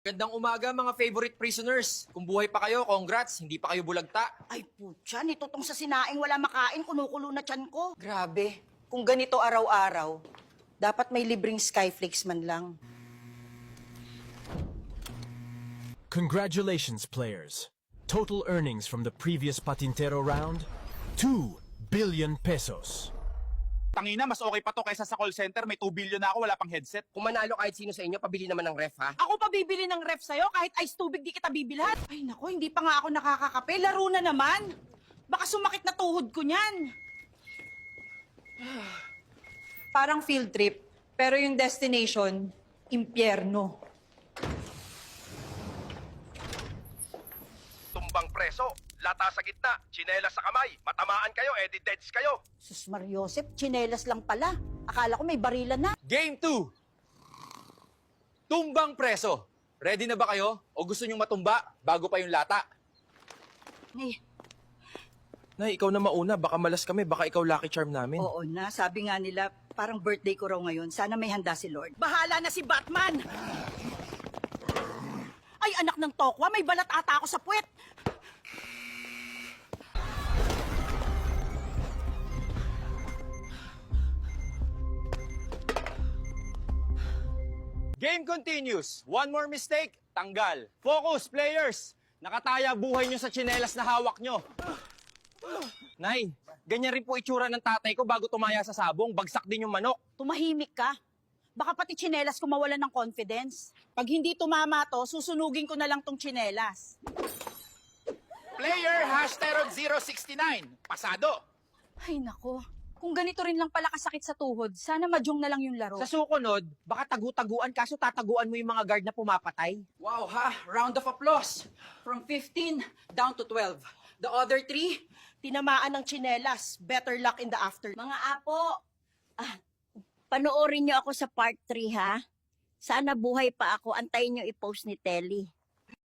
Gandang umaga mga favorite prisoners. Kung buhay pa kayo, congrats, hindi pa kayo bulagta. Ay, putya, nito tong sa sinaing wala makain, kunukulo na tiyan ko. Grabe, kung ganito araw-araw, dapat may libreng Skyflakes man lang. Congratulations, players. Total earnings from the previous Patintero round, 2 billion pesos. Tangina, mas okay pa to kaysa sa call center. May 2 billion na ako, wala pang headset. Kung manalo kahit sino sa inyo, pabili naman ng ref ha. Ako pa bibili ng ref sa'yo, kahit ice tubig di kita bibilhan. Ay nako, hindi pa nga ako nakakakape, laro na naman. Baka sumakit na tuhod ko niyan. Parang field trip, pero yung destination, impyerno. Tumbang preso, lata sa gitna, tsinelas sa kamay, matamaan kayo, edi deads kayo. Sus Mariosep, tsinelas lang pala. Akala ko may barilan na. Game 2. Tumbang preso. Ready na ba kayo? O gusto nyong matumba bago pa yung lata? Eh, Nay, ikaw na mauna. Baka malas kami. Baka ikaw lucky charm namin. oo na, sabi nga nila, parang birthday ko raw ngayon. Sana may handa si Lord. Bahala na si Batman! Ay, anak ng tokwa, may balat ata ako sa puwet. Game continues. One more mistake, tanggal. Focus, players! Nakataya buhay nyo sa tsinelas na hawak nyo. Nay, ganyan rin po itsura ng tatay ko bago tumaya sa sabong. Bagsak din yung manok. Tumahimik ka. Baka pati tsinelas ko mawalan ng confidence. Pag hindi tumama to, susunugin ko na lang tong tsinelas. Player #069. Pasado. Ay nako, kung ganito rin lang pala kasakit sa tuhod, sana madyong na lang yung laro. Sa susunod, baka tagu-taguan kaso tataguan mo yung mga guard na pumapatay. Wow ha, round of applause. From 15 down to 12. The other 3, Tinamaan ng tsinelas. Better luck in the afternoon. Mga apo, panoorin niyo ako sa part 3 ha. Sana buhay pa ako, antayin niyo i-post ni Telly.